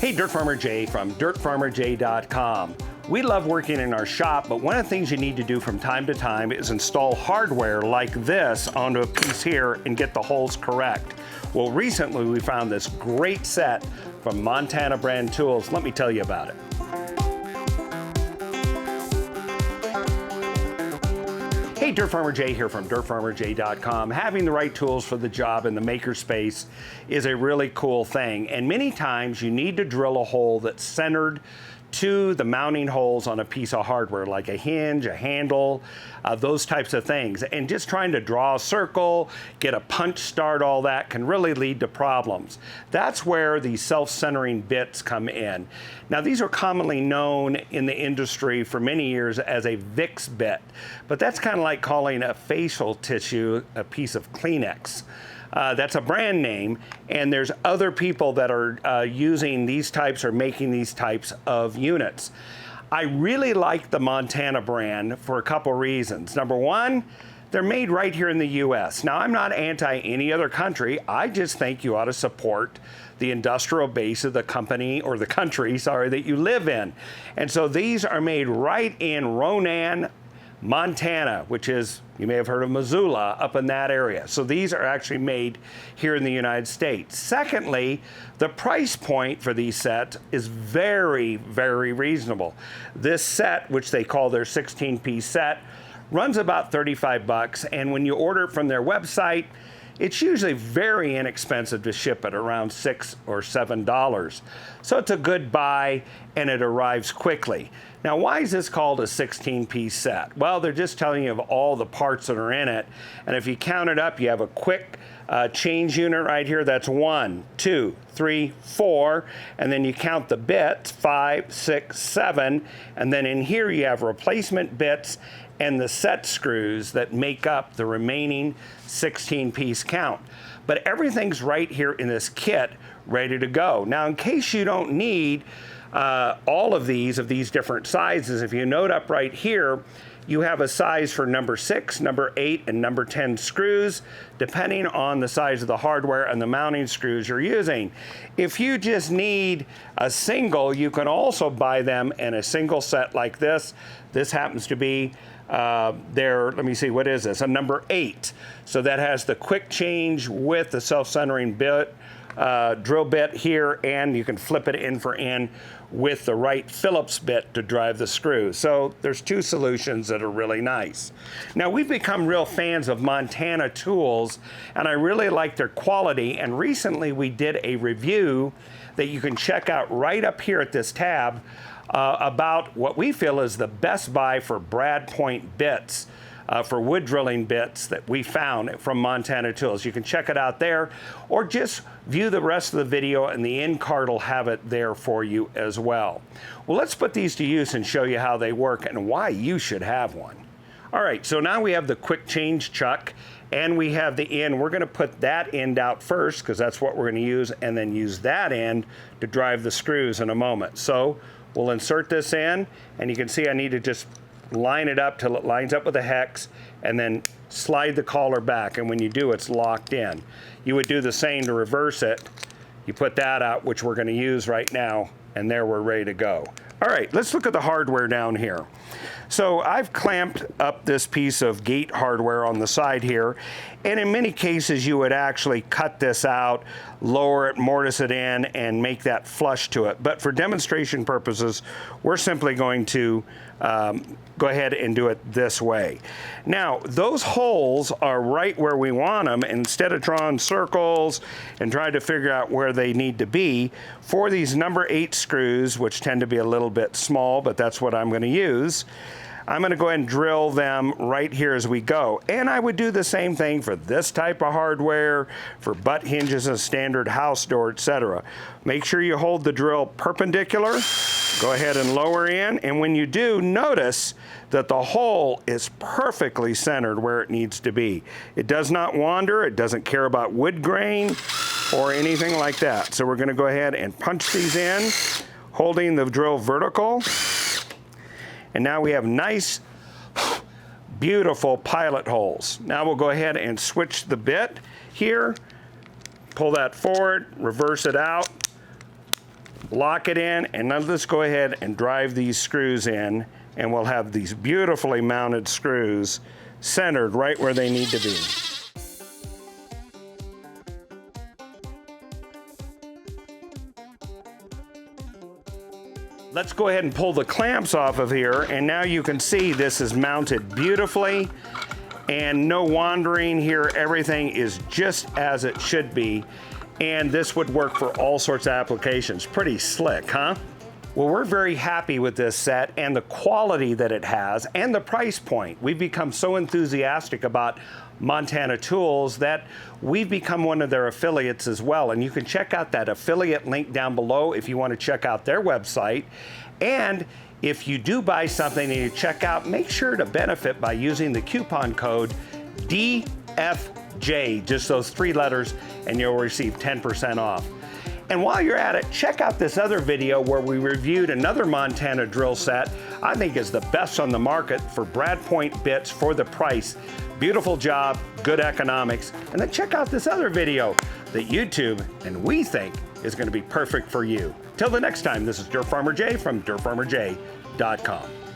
Hey, Dirt Farmer Jay from dirtfarmerjay.com. We love working in our shop, but one of the things you need to do from time to time is install hardware like this onto a piece here and get the holes correct. Well, recently we found this great set from Montana brand tools. Let me tell you about it. Hey, Dirt Farmer Jay here from dirtfarmerjay.com. Having the right tools for the job in the makerspace is a really cool thing. And many times you need to drill a hole that's centered to the mounting holes on a piece of hardware, like a hinge, a handle, those types of things. And just trying to draw a circle, get a punch start, all that can really lead to problems. That's where these self-centering bits come in. Now, these are commonly known in the industry for many years as a VIX bit, but that's kind of like calling a facial tissue a piece of Kleenex. That's a brand name, and there's other people that are using these types or making these types of units. I really like the Montana brand for a couple reasons. Number one, they're made right here in the U.S. Now, I'm not anti any other country. I just think you ought to support the industrial base of the company or the country, that you live in. And so these are made right in Ronan, Montana, which is, you may have heard of Missoula, up in that area. So these are actually made here in the United States. Secondly, the price point for these sets is very, very reasonable. This set, which they call their 16-piece set, runs about 35 bucks, and when you order it from their website, it's usually very inexpensive to ship it, around $6 or $7. So it's a good buy, and it arrives quickly. Now, why is this called a 16-piece set? Well, they're just telling you of all the parts that are in it. And if you count it up, you have a quick change unit right here. That's 1, 2, 3, 4. And then you count the bits, 5, 6, 7. And then in here you have replacement bits and the set screws that make up the remaining 16-piece count. But everything's right here in this kit ready to go. Now, in case you don't need all of these different sizes, if you note up right here, you have a size for number 6, number 8, and number 10 screws, depending on the size of the hardware and the mounting screws you're using. If you just need a single, you can also buy them in a single set like this. This happens to be let me see, what is this? A number 8. So that has the quick change with the self-centering bit, drill bit here, and you can flip it in for in with the right Phillips bit to drive the screw. So there's two solutions that are really nice. Now, we've become real fans of Montana tools, and I really like their quality. And recently we did a review that you can check out right up here at this tab about what we feel is the best buy for brad point bits, for wood drilling bits that we found from Montana Tools. You can check it out there, or just view the rest of the video, and the end card will have it there for you as well. Well, let's put these to use and show you how they work and why you should have one. All right, so now we have the quick change chuck, and we have the end. We're gonna put that end out first, because that's what we're gonna use, and then use that end to drive the screws in a moment. So we'll insert this in, and you can see I need to just line it up till it lines up with the hex, and then slide the collar back, and when you do, it's locked in. You would do the same to reverse it. You put that out, which we're gonna use right now, and there we're ready to go. All right, let's look at the hardware down here. So I've clamped up this piece of gate hardware on the side here, and in many cases you would actually cut this out, lower it, mortise it in, and make that flush to it. But for demonstration purposes, we're simply going to go ahead and do it this way. Now, those holes are right where we want them. Instead of drawing circles and trying to figure out where they need to be, for these number 8 screws, which tend to be a little bit small, but that's what I'm going to use, I'm going to go ahead and drill them right here as we go. And I would do the same thing for this type of hardware, for butt hinges, a standard house door, etc. Make sure you hold the drill perpendicular. Go ahead and lower in, and when you do, notice that the hole is perfectly centered where it needs to be. It does not wander, it doesn't care about wood grain or anything like that. So we're going to go ahead and punch these in, holding the drill vertical. And now we have nice, beautiful pilot holes. Now we'll go ahead and switch the bit here, pull that forward, reverse it out, lock it in, and now let's go ahead and drive these screws in, and we'll have these beautifully mounted screws centered right where they need to be. Let's go ahead and pull the clamps off of here, and now you can see this is mounted beautifully and no wandering here. Everything is just as it should be, and this would work for all sorts of applications. Pretty slick, huh? Well, we're very happy with this set and the quality that it has and the price point. We've become so enthusiastic about Montana Tools that we've become one of their affiliates as well. And you can check out that affiliate link down below if you want to check out their website. And if you do buy something and you check out, make sure to benefit by using the coupon code DFJ, just those 3 letters, and you'll receive 10% off. And while you're at it, check out this other video where we reviewed another Montana drill set I think is the best on the market for Brad Point bits for the price. Beautiful job, good economics. And then check out this other video that YouTube and we think is going to be perfect for you. Till the next time, this is Dirt Farmer Jay from dirtfarmerjay.com.